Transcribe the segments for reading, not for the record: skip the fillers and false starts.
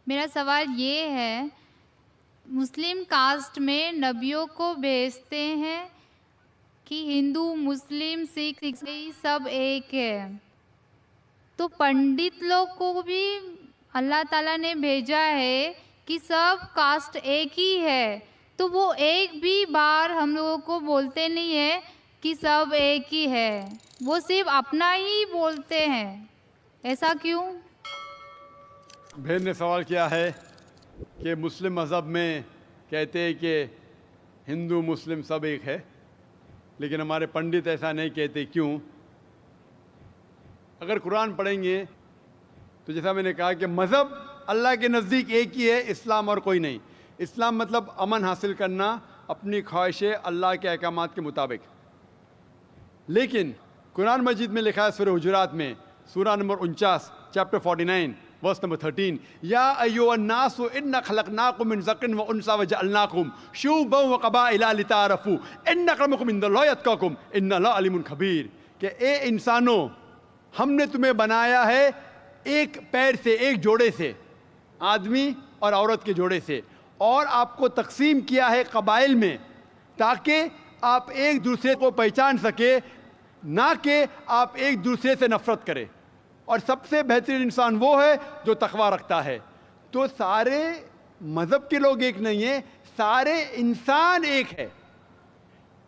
میرا سوال یہ ہے، مسلم کاسٹ میں نبیوں کو بھیجتے ہیں کہ ہندو مسلم سکھ عیسائی سب ایک ہے، تو پنڈت لوگ کو بھی اللہ تعالیٰ نے بھیجا ہے کہ سب کاسٹ ایک ہی ہے، تو وہ ایک بھی بار ہم لوگوں کو بولتے نہیں ہے کہ سب ایک ہی ہے، وہ صرف اپنا ہی بولتے ہیں، ایسا کیوں؟ بہن نے سوال کیا ہے کہ مسلم مذہب میں کہتے ہیں کہ ہندو مسلم سب ایک ہے، لیکن ہمارے پنڈت ایسا نہیں کہتے، کیوں؟ اگر قرآن پڑھیں گے تو جیسا میں نے کہا کہ مذہب اللہ کے نزدیک ایک ہی ہے، اسلام اور کوئی نہیں۔ اسلام مطلب امن حاصل کرنا اپنی خواہشیں اللہ کے احکامات کے مطابق، لیکن قرآن مجید میں لکھا ہے سورہ حجرات میں سورہ نمبر 49 چیپٹر 49 ورس نمبر 13، یا ایھا الناس انا خلقناکم من ذکر و انثی وجعلناکم شعوبا وقبائل لتعارفوا ان اکرمکم عند اللہ اتقاکم ان اللہ علیم خبیر، کہ اے انسانوں، ہم نے تمہیں بنایا ہے ایک پیر سے، ایک جوڑے سے، آدمی اور عورت کے جوڑے سے، اور آپ کو تقسیم کیا ہے قبائل میں تاکہ آپ ایک دوسرے کو پہچان سکے، نہ کہ آپ ایک دوسرے سے نفرت کریں، اور سب سے بہترین انسان وہ ہے جو تقویٰ رکھتا ہے۔ تو سارے مذہب کے لوگ ایک نہیں ہیں، سارے انسان ایک ہے۔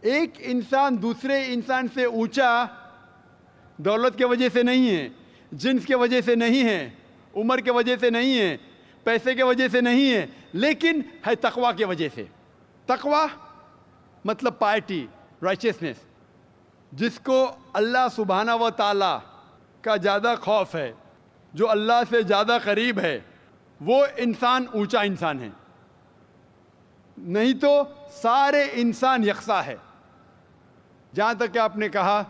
ایک انسان دوسرے انسان سے اونچا دولت کے وجہ سے نہیں ہے، جنس کے وجہ سے نہیں ہے، عمر کے وجہ سے نہیں ہے، پیسے کے وجہ سے نہیں ہے، لیکن ہے تقویٰ کی وجہ سے۔ تقویٰ مطلب پائٹی، رائچسنس، جس کو اللہ سبحانہ و تعالیٰ کا زیادہ خوف ہے، جو اللہ سے زیادہ قریب ہے، وہ انسان اونچا انسان ہے، نہیں تو سارے انسان یکساں ہے۔ جہاں تک کہ آپ نے کہا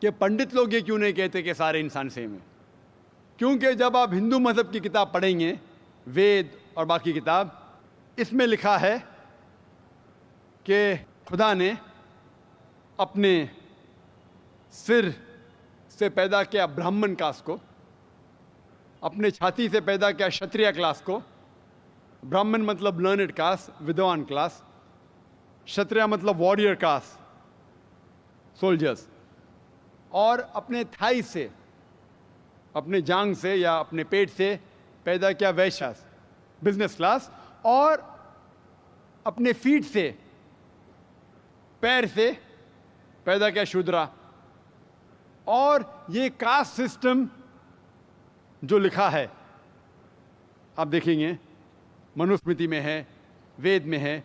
کہ پنڈت لوگ یہ کیوں نہیں کہتے کہ سارے انسان سیم ہیں، کیونکہ جب آپ ہندو مذہب کی کتاب پڑھیں گے، وید اور باقی کتاب، اس میں لکھا ہے کہ خدا نے اپنے سر سے پیدا کیا برہمن کاسٹ کو، اپنے چھاتی سے پیدا کیا شتریہ کلاس کو۔ برہمن مطلب لرنڈ کاسٹ، ودوان کلاس، شتریہ مطلب وارڈیئر کاسٹ، سولجرز، اور اپنے تھائی سے، اپنے جانگ سے یا اپنے پیٹ سے پیدا کیا ویشیاز، بزنس کلاس، اور اپنے فیٹ سے، پیر سے پیدا کیا شودرا۔ اور یہ کاسٹ سسٹم جو لکھا ہے، آپ دیکھیں گے منوسمرتی میں ہے، وید میں ہے،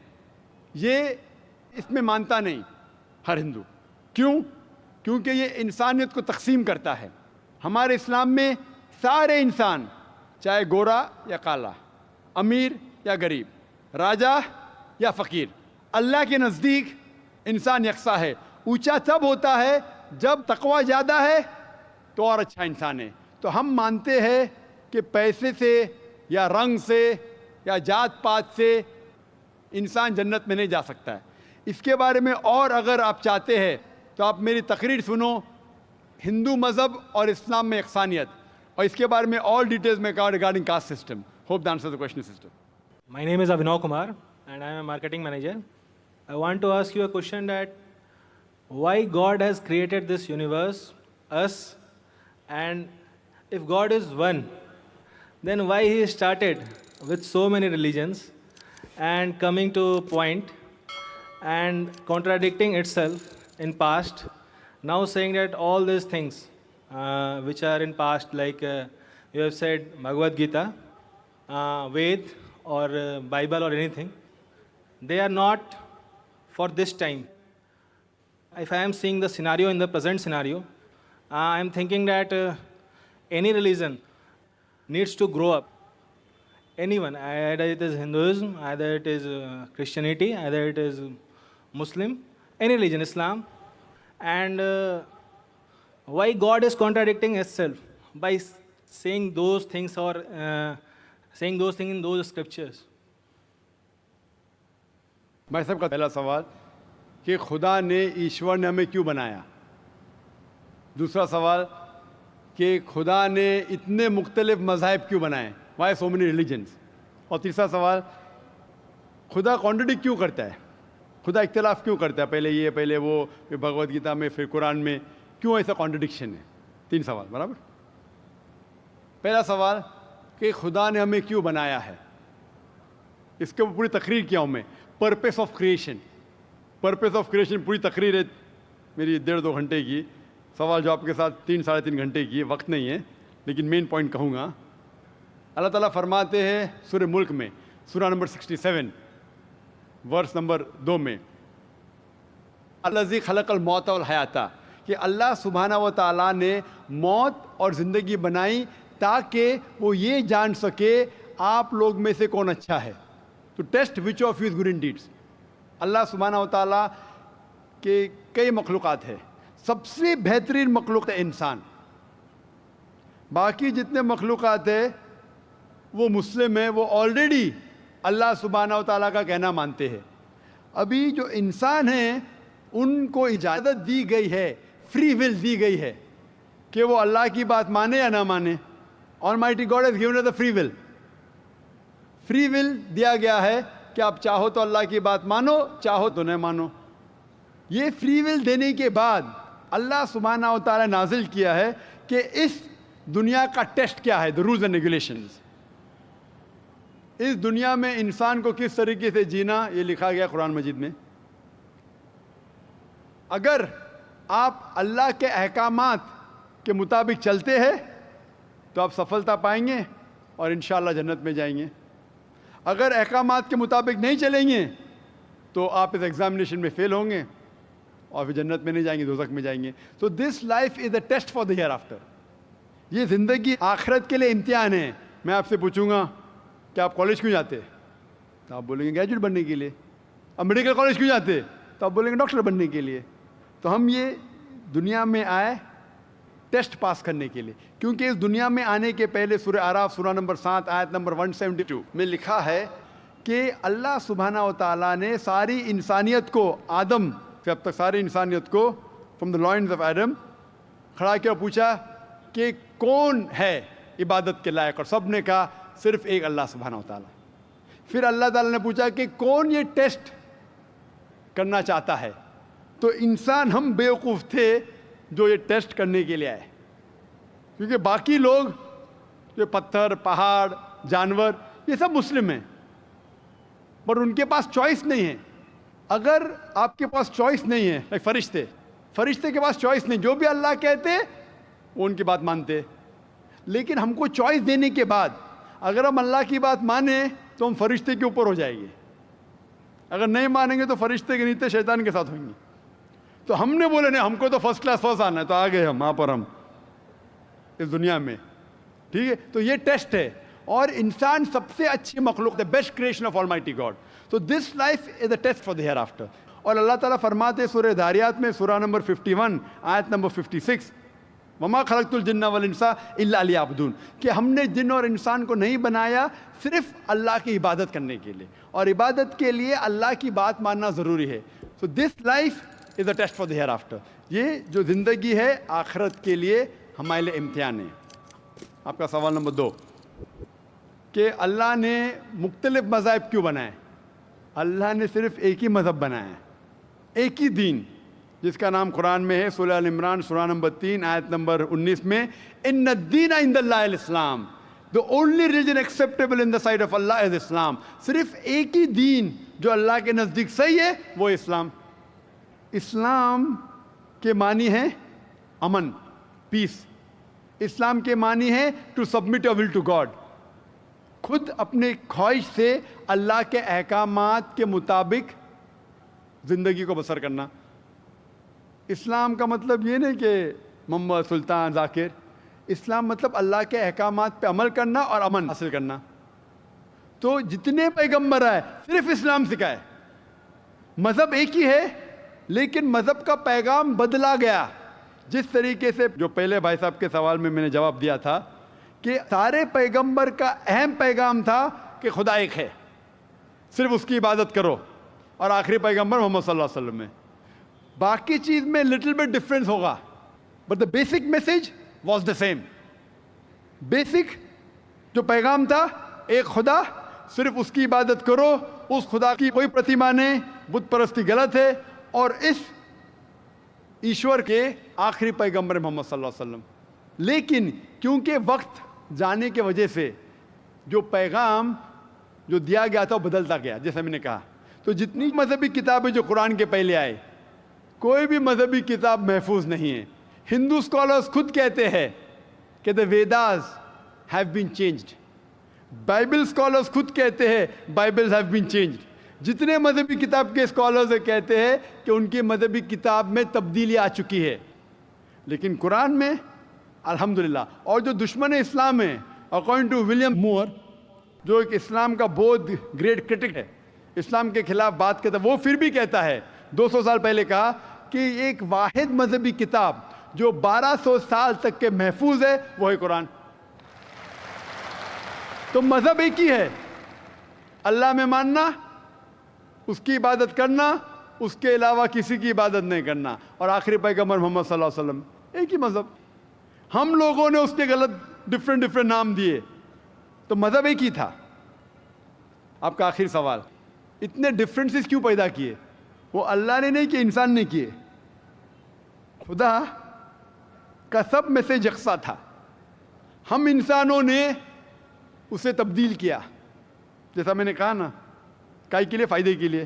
یہ اس میں مانتا نہیں ہر ہندو۔ کیوں؟ کیونکہ یہ انسانیت کو تقسیم کرتا ہے۔ ہمارے اسلام میں سارے انسان، چاہے گورا یا کالا، امیر یا غریب، راجا یا فقیر، اللہ کے نزدیک انسان یکساں ہے۔ اونچا تب ہوتا ہے جب تقویٰ زیادہ ہے تو اور اچھا انسان ہے۔ تو ہم مانتے ہیں کہ پیسے سے یا رنگ سے یا جات پات سے انسان جنت میں نہیں جا سکتا ہے۔ اس کے بارے میں اور اگر آپ چاہتے ہیں تو آپ میری تقریر سنو، ہندو مذہب اور اسلام میں یکسانیت، اور اس کے بارے میں اور ڈیٹیلز میں کہا regarding caste system. Hope the answer the question sister. My name is Avinav Kumar and I am a marketing manager. I want to ask you a question that why God has created this universe, us, and if God is one, then why He started with so many religions and coming to a point and contradicting itself in past, now saying that all these things which are in past, like you have said Bhagavad Gita, Ved or Bible or anything, they are not for this time. If I am seeing the scenario in the present scenario, I am thinking that any religion needs to grow up. Anyone, either it is Hinduism, either it is Christianity, either it is Muslim, any religion, Islam, and why God is contradicting itself by saying those things or saying those things in those scriptures. بھائی صاحب کا پہلا سوال کہ خدا نے، ایشور نے ہمیں کیوں بنایا؟ دوسرا سوال کہ خدا نے اتنے مختلف مذاہب کیوں بنائے؟ Why so many religions. اور تیسرا سوال, خدا کانٹرڈکٹ کیوں کرتا ہے, خدا اختلاف کیوں کرتا ہے, پہلے یہ پہلے وہ, پھر بھگوت گیتا میں, پھر قرآن میں, کیوں ایسا کانٹرڈکشن ہے؟ 3 سوال برابر. پہلا سوال کہ خدا نے ہمیں کیوں بنایا ہے, اس کے اوپر پوری تقریر کیا ہوں میں. Purpose of creation, purpose of creation پوری تقریر ہے میری 1.5-2 گھنٹے کی, سوال جواب کے ساتھ 3-3.5 گھنٹے کی, وقت نہیں ہے لیکن مین پوائنٹ کہوں گا. اللہ تعالیٰ فرماتے ہیں سورہ ملک میں, سورہ نمبر 67 ورس نمبر 2 میں, الذی خلق الموت والحیات, کہ اللہ سبحانہ و تعالیٰ نے موت اور زندگی بنائی تاکہ وہ یہ جان سکے آپ لوگ میں سے کون اچھا ہے, to test which of you is good in deeds. اللہ سبحانہ و تعالیٰ کے کئی مخلوقات ہے, سب سے بہترین مخلوق ہے انسان. باقی جتنے مخلوقات ہیں وہ مسلم ہیں, وہ آلریڈی اللہ سبحانہ و تعالیٰ کا کہنا مانتے ہیں. ابھی جو انسان ہیں ان کو اجازت دی گئی ہے, فری ول دی گئی ہے کہ وہ اللہ کی بات مانے یا نہ مانے. Almighty God has given us the free will. Free will دیا گیا ہے کہ آپ چاہو تو اللہ کی بات مانو, چاہو تو نہ مانو. یہ فری ول دینے کے بعد اللہ سبحانہ و تعالیٰ نازل کیا ہے کہ اس دنیا کا ٹیسٹ کیا ہے, the rules and regulations. اس دنیا میں انسان کو کس طریقے سے جینا, یہ لکھا گیا قرآن مجید میں. اگر آپ اللہ کے احکامات کے مطابق چلتے ہیں تو آپ سفلتا پائیں گے اور انشاءاللہ جنت میں جائیں گے. اگر احکامات کے مطابق نہیں چلیں گے تو آپ اس ایگزامینیشن میں فیل ہوں گے اور پھر جنت میں نہیں جائیں گے, دوزخ میں جائیں گے. تو this life is a test for the hair after. یہ زندگی آخرت کے لیے امتحان ہے. میں آپ سے پوچھوں گا کہ آپ کالج کیوں جاتے, تو آپ بولیں گے گریجویٹ بننے کے لیے. اب میڈیکل کالج کیوں جاتے, تو آپ بولیں گے ڈاکٹر بننے کے لیے. تو ہم یہ دنیا میں آئے ٹیسٹ پاس کرنے کے لیے, کیونکہ اس دنیا میں آنے کے پہلے سورہ اعراف سورہ نمبر 7 آیت نمبر 172 میں لکھا ہے کہ اللہ سبحانہ و تعالیٰ نے ساری انسانیت کو, آدم سے اب تک ساری انسانیت کو, from the lines of Adam, کھڑا کیا اور پوچھا کہ کون ہے عبادت کے لائق, اور سب نے کہا صرف ایک اللہ سبحانہ و تعالیٰ. پھر اللہ تعالیٰ نے پوچھا کہ کون یہ ٹیسٹ کرنا چاہتا ہے, تو انسان ہم بیوقوف تھے جو یہ ٹیسٹ کرنے کے لیے آئے, کیونکہ باقی لوگ جو پتھر, پہاڑ, جانور, یہ سب مسلم ہیں, پر ان کے پاس چوائس نہیں ہے. اگر آپ کے پاس چوائس نہیں ہے, ایک فرشتے کے پاس چوائس نہیں, جو بھی اللہ کہتے وہ ان کی بات مانتے. لیکن ہم کو چوائس دینے کے بعد اگر ہم اللہ کی بات مانیں تو ہم فرشتے کے اوپر ہو جائیں گے, اگر نہیں مانیں گے تو فرشتے کے نیچے شیطان کے ساتھ ہوئیں گے. تو ہم نے بولے نہیں, ہم کو تو فرسٹ کلاس فرسٹ آنا ہے, تو آ گئے ہم وہاں پر, ہم اس دنیا میں. ٹھیک ہے, تو یہ ٹیسٹ ہے, اور انسان سب سے اچھی مخلوق ہے, best creation of almighty God. تو this life is a test for the hair after. اور اللہ تعالیٰ فرماتے سورہ داریات میں سورہ نمبر 51 آیت نمبر 56, وما خلقت الجن والانس الا لیعبدون, کہ ہم نے جن اور انسان کو نہیں بنایا صرف اللہ کی عبادت کرنے کے لیے, اور عبادت کے لیے اللہ کی بات ماننا ضروری ہے. So this life is a test for the hair after. یہ جو زندگی ہے آخرت کے لیے ہمارے لیے امتحان ہے. آپ کا سوال نمبر 2 کہ اللہ نے مختلف مذاہب کیوں بنائے. اللہ نے صرف ایک ہی مذہب بنایا ہے, ایک ہی دین, جس کا نام قرآن میں ہے سورہ ال عمران سورہ نمبر 3 آیت نمبر 19 میں, ان الدین عند اللہ الاسلام, the only religion acceptable in the sight of Allah is Islam. صرف ایک ہی دین جو اللہ کے نزدیک صحیح ہے وہ اسلام. اسلام کے معنی ہے امن, پیس. اسلام کے معنی ہے to submit your will to God, خود اپنے خواہش سے اللہ کے احکامات کے مطابق زندگی کو بسر کرنا. اسلام کا مطلب یہ نہیں کہ محمد سلطان ذاکر, اسلام مطلب اللہ کے احکامات پہ عمل کرنا اور امن حاصل کرنا. تو جتنے پیغمبر آئے صرف اسلام سکھائے. مذہب ایک ہی ہے لیکن مذہب کا پیغام بدلا گیا. جس طریقے سے جو پہلے بھائی صاحب کے سوال میں نے جواب دیا تھا کہ سارے پیغمبر کا اہم پیغام تھا کہ خدا ایک ہے, صرف اس کی عبادت کرو, اور آخری پیغمبر محمد صلی اللہ علیہ وسلم میں. باقی چیز میں لٹل بٹ ڈفرینس ہوگا, but the basic message was the same. Basic جو پیغام تھا ایک خدا, صرف اس کی عبادت کرو, اس خدا کی کوئی پرتیما نہیں, بت پرستی غلط ہے, اور اس ایشور کے آخری پیغمبر محمد صلی اللہ علیہ وسلم. لیکن کیونکہ وقت جانے کی وجہ سے جو پیغام جو دیا گیا تھا وہ بدلتا گیا, جیسا میں نے کہا, تو جتنی مذہبی کتابیں جو قرآن کے پہلے آئے, کوئی بھی مذہبی کتاب محفوظ نہیں ہے. ہندو اسکالرس خود کہتے ہیں کہ the Vedas have been changed. Bible scholars خود کہتے ہیں بائبلز have been changed. جتنے مذہبی کتاب کے اسکالرز کہتے ہیں کہ ان کی مذہبی کتاب میں تبدیلی آ چکی ہے, لیکن قرآن میں الحمدللہ. اور جو دشمن اسلام ہے, اکارڈنگ ٹو ولیم مور, جو ایک اسلام کا بہت گریٹ کرٹک ہے, اسلام کے خلاف بات کرتا ہے, وہ پھر بھی کہتا ہے 200 سال پہلے کہا کہ ایک واحد مذہبی کتاب جو 1200 سال تک کے محفوظ ہے وہ ہے قرآن. تو مذہب ایک ہی ہے, اللہ میں ماننا, اس کی عبادت کرنا, اس کے علاوہ کسی کی عبادت نہیں کرنا, اور آخری پیغمبر محمد صلی اللہ علیہ وسلم, ایک ہی مذہب. ہم لوگوں نے اس کے غلط ڈفرینٹ نام دیے, تو مذہب ایک ہی تھا. آپ کا آخری سوال, اتنے ڈفرینسز کیوں پیدا کیے؟ وہ اللہ نے نہیں کیے, انسان نے کیے. خدا کا سب میں سے یکساں تھا, ہم انسانوں نے اسے تبدیل کیا, جیسا میں نے کہا نا, کائی کے لیے, فائدے کے لیے.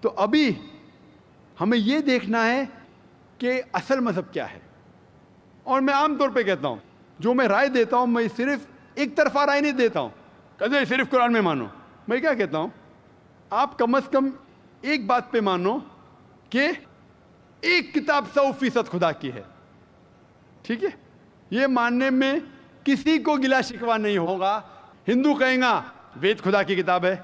تو ابھی ہمیں یہ دیکھنا ہے کہ اصل مذہب کیا ہے. اور میں عام طور پہ کہتا ہوں, جو میں رائے دیتا ہوں, میں صرف ایک طرفہ رائے نہیں دیتا ہوں کہ صرف قرآن میں مانو. میں کیا کہتا ہوں, آپ کم از کم ایک بات پہ مانو کہ ایک کتاب 100% خدا کی ہے. ٹھیک ہے, یہ ماننے میں کسی کو گلا شکوہ نہیں ہوگا. ہندو کہیں گا وید خدا کی کتاب ہے,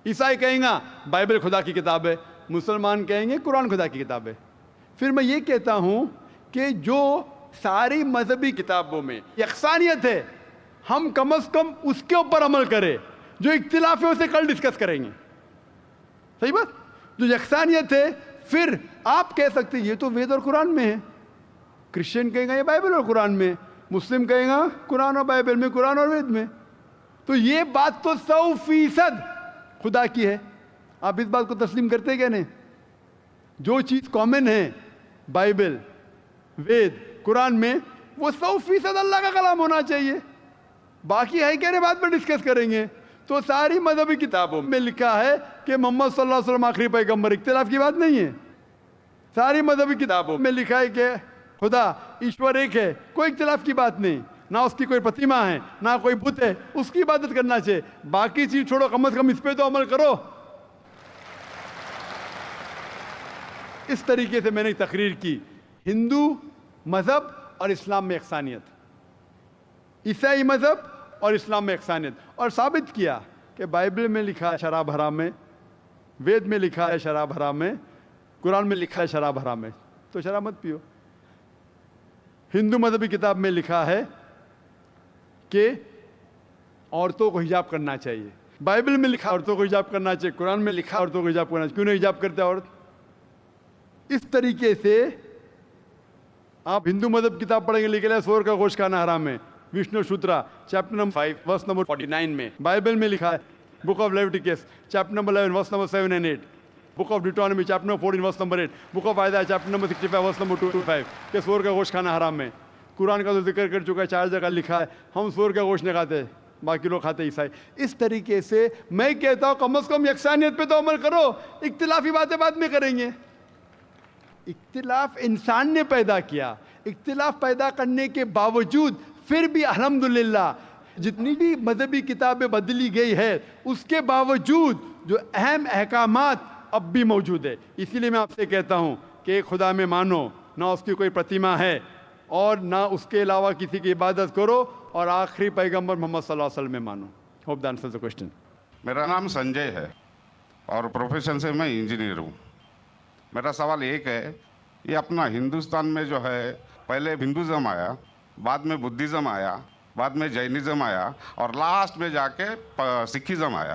عیسائی کہیں گا بائبل خدا کی کتاب ہے, مسلمان کہیں گے قرآن خدا کی کتاب ہے. پھر میں یہ کہتا ہوں کہ جو ساری مذہبی کتابوں میں یکسانیت ہے, ہم کم از کم اس کے اوپر عمل کریں. جو اختلاف ہے اسے کل ڈسکس کریں گے. صحیح بات, جو یکسانیت ہے, پھر آپ کہہ سکتے یہ تو وید اور قرآن میں ہے, کرسچن کہیں گا یہ بائبل اور قرآن میں, مسلم کہیں گا قرآن اور بائبل میں, قرآن اور وید میں. تو یہ بات تو 100% خدا کی ہے. آپ اس بات کو تسلیم کرتے کیا نہیں؟ جو چیز کامن ہے بائبل, وید, قرآن میں, وہ 100% اللہ کا کلام ہونا چاہیے. باقی ہے کہنے بات پر ڈسکس کریں گے. تو ساری مذہبی کتابوں میں لکھا ہے کہ محمد صلی اللہ علیہ وسلم آخری پیغمبر, اختلاف کی بات نہیں ہے. ساری مذہبی کتابوں میں لکھا ہے کہ خدا ایشور ایک ہے, کوئی اختلاف کی بات نہیں. نہ اس کی کوئی پرتیما ہے, نہ کوئی بت ہے, اس کی عبادت کرنا چاہیے. باقی چیز چھوڑو, کم از کم اس پہ تو عمل کرو. اس طریقے سے میں نے تقریر کی, ہندو مذہب اور اسلام میں یکسانیت, عیسائی مذہب اور اسلام میں یکسانیت, اور ثابت کیا کہ بائبل میں لکھا ہے شراب حرام ہے, وید میں لکھا ہے شراب حرام ہے, قرآن میں لکھا ہے شراب حرام ہے, تو شراب مت پیو. ہندو مذہبی کتاب میں لکھا ہے کہ عورتوں کو حجاب کرنا چاہیے, بائبل میں لکھا عورتوں کو حجاب کرنا چاہیے, قرآن میں لکھا عورتوں کو حجاب کرنا چاہیے. کیوں نہیں حجاب کرتے عورت؟ اس طریقے سے آپ ہندو مذہب کتاب پڑھیں گے, لکھا ہے سور کا گوشت کھانا حرام ہے, وشنو شوترا چیپٹر نمبر 5 ورس نمبر 49 میں. بائبل میں لکھا ہے book of Leviticus chapter number 11 verse number 7 and 8, book of Deuteronomy chapter number 14 verse number 8, book of Isaiah chapter number 65 verse number 2 to 5 کہ سور کا گوشت کھانا حرام ہے. قرآن کا تو ذکر کر چکا ہے, 4 جگہ لکھا ہے ہم سور کا گوشت نہیں کھاتے, باقی لوگ کھاتے عیسائی. اس طریقے سے میں کہتا ہوں کم از کم یکسانیت پہ تو عمل کرو, اختلافی باتیں بعد میں کریں گے. اختلاف انسان نے پیدا کیا, اختلاف پیدا کرنے کے باوجود پھر بھی الحمدللہ جتنی بھی مذہبی کتابیں بدلی گئی ہے, اس کے باوجود جو اہم احکامات اب بھی موجود ہے. اسی لیے میں آپ سے کہتا ہوں کہ ایک خدا میں مانو, نہ اس کی کوئی پرتیما ہے اور نہ اس کے علاوہ کسی کی عبادت کرو, اور آخری پیغمبر محمد صلی اللہ علیہ وسلم میں مانو. Hope that answers the question. میرا نام سنجے ہے اور پروفیشن سے میں انجینئر ہوں. میرا سوال ایک ہے, یہ اپنا ہندوستان میں جو ہے پہلے ہندوازم آیا, بعد میں بدھزم آیا, بعد میں جینزم آیا, اور لاسٹ میں جا کے سکھزم آیا.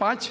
5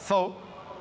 100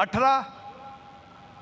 18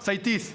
37,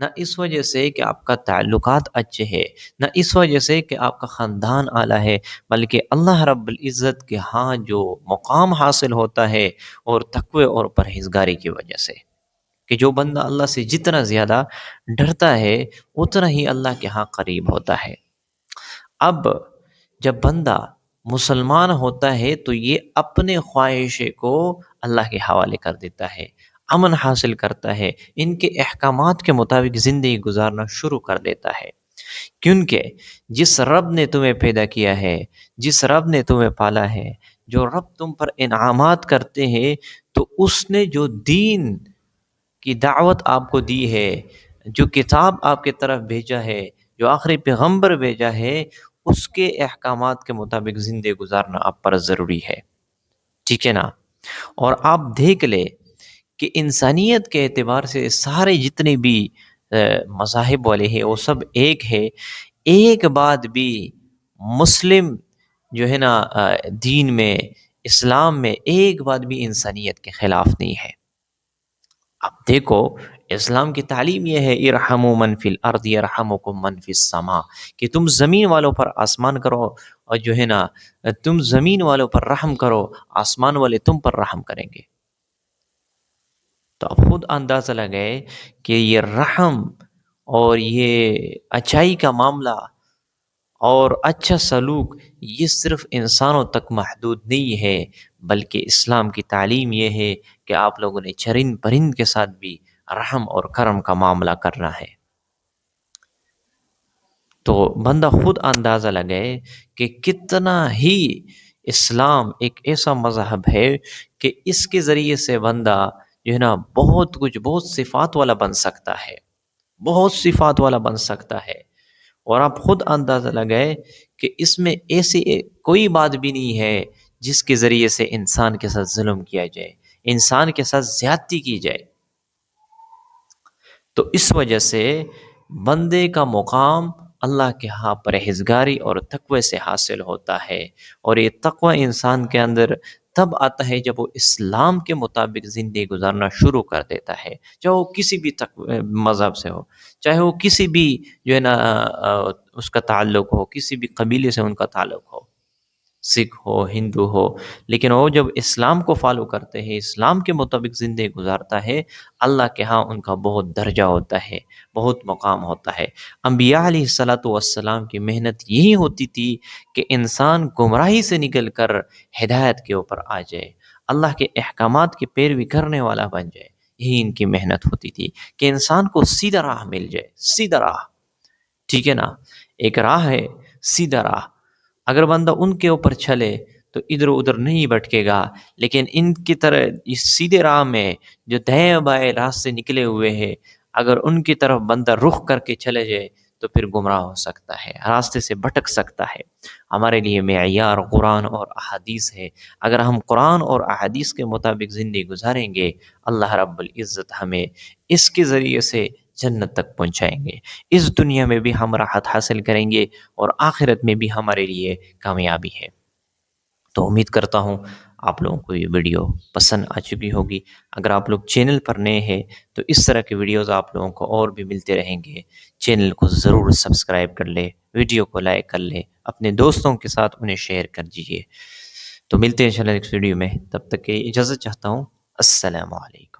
نہ اس وجہ سے کہ آپ کا تعلقات اچھے ہیں، نہ اس وجہ سے کہ آپ کا خاندان اعلیٰ ہے، بلکہ اللہ رب العزت کے ہاں جو مقام حاصل ہوتا ہے اور تقوی اور پرہیزگاری کی وجہ سے، کہ جو بندہ اللہ سے جتنا زیادہ ڈرتا ہے اتنا ہی اللہ کے ہاں قریب ہوتا ہے۔ اب جب بندہ مسلمان ہوتا ہے تو یہ اپنے خواہشیں کو اللہ کے حوالے کر دیتا ہے، امن حاصل کرتا ہے، ان کے احکامات کے مطابق زندگی گزارنا شروع کر دیتا ہے، کیونکہ جس رب نے تمہیں پیدا کیا ہے، جس رب نے تمہیں پالا ہے، جو رب تم پر انعامات کرتے ہیں، تو اس نے جو دین کی دعوت آپ کو دی ہے، جو کتاب آپ کے طرف بھیجا ہے، جو آخری پیغمبر بھیجا ہے، اس کے احکامات کے مطابق زندگی گزارنا آپ پر ضروری ہے، ٹھیک ہے نا؟ اور آپ دیکھ لیں کہ انسانیت کے اعتبار سے سارے جتنے بھی مذاہب والے ہیں وہ سب ایک ہے، ایک بات بھی مسلم جو ہے نا دین میں، اسلام میں ایک بات بھی انسانیت کے خلاف نہیں ہے۔ اب دیکھو اسلام کی تعلیم یہ ہے ارحموا من فی الارض یرحمکم من فی السماء، کہ تم زمین والوں پر آسمان کرو، اور جو ہے نا تم زمین والوں پر رحم کرو، آسمان والے تم پر رحم کریں گے۔ تو اب خود اندازہ لگائے کہ یہ رحم اور یہ اچائی کا معاملہ اور اچھا سلوک یہ صرف انسانوں تک محدود نہیں ہے، بلکہ اسلام کی تعلیم یہ ہے کہ آپ لوگوں نے چرند پرند کے ساتھ بھی رحم اور کرم کا معاملہ کرنا ہے۔ تو بندہ خود اندازہ لگائے کہ کتنا ہی اسلام ایک ایسا مذہب ہے کہ اس کے ذریعے سے بندہ جو ہے نا بہت کچھ، بہت صفات والا بن سکتا ہے، بہت صفات والا بن سکتا ہے۔ اور آپ خود اندازہ لگائے کہ اس میں ایسی کوئی بات بھی نہیں ہے جس کے ذریعے سے انسان کے ساتھ ظلم کیا جائے، انسان کے ساتھ زیادتی کی جائے۔ تو اس وجہ سے بندے کا مقام اللہ کے ہاں پرہیزگاری اور تقوی سے حاصل ہوتا ہے، اور یہ تقوی انسان کے اندر تب آتا ہے جب وہ اسلام کے مطابق زندگی گزارنا شروع کر دیتا ہے، چاہے وہ کسی بھی مذہب سے ہو، چاہے وہ کسی بھی جو ہے نا اس کا تعلق ہو، کسی بھی قبیلے سے ان کا تعلق ہو، سکھ ہو، ہندو ہو، لیکن وہ جب اسلام کو فالو کرتے ہیں، اسلام کے مطابق زندگی گزارتا ہے، اللہ کے ہاں ان کا بہت درجہ ہوتا ہے، بہت مقام ہوتا ہے۔ انبیاء علیہ الصلاۃ والسلام کی محنت یہی ہوتی تھی کہ انسان گمراہی سے نکل کر ہدایت کے اوپر آ جائے، اللہ کے احکامات کی پیروی کرنے والا بن جائے، یہی ان کی محنت ہوتی تھی کہ انسان کو سیدھا راہ مل جائے، سیدھا راہ، ٹھیک ہے نا؟ ایک راہ ہے سیدھا راہ، اگر بندہ ان کے اوپر چلے تو ادھر ادھر نہیں بھٹکے گا، لیکن ان کی طرح اس سیدھے راہ میں جو دائیں بائیں راستے نکلے ہوئے ہیں، اگر ان کی طرف بندہ رخ کر کے چلے جائے تو پھر گمراہ ہو سکتا ہے، راستے سے بھٹک سکتا ہے۔ ہمارے لیے معیار قرآن اور احادیث ہے، اگر ہم قرآن اور احادیث کے مطابق زندگی گزاریں گے، اللہ رب العزت ہمیں اس کے ذریعے سے جنت تک پہنچائیں گے، اس دنیا میں بھی ہم راحت حاصل کریں گے اور آخرت میں بھی ہمارے لیے کامیابی ہے۔ تو امید کرتا ہوں آپ لوگوں کو یہ ویڈیو پسند آ چکی ہوگی۔ اگر آپ لوگ چینل پر نئے ہیں تو اس طرح کے ویڈیوز آپ لوگوں کو اور بھی ملتے رہیں گے، چینل کو ضرور سبسکرائب کر لیں، ویڈیو کو لائک کر لیں، اپنے دوستوں کے ساتھ انہیں شیئر کر دیجیے۔ تو ملتے ہیں انشاءاللہ نیکسٹ ویڈیو میں، تب تک کے اجازت چاہتا ہوں۔ السلام علیکم۔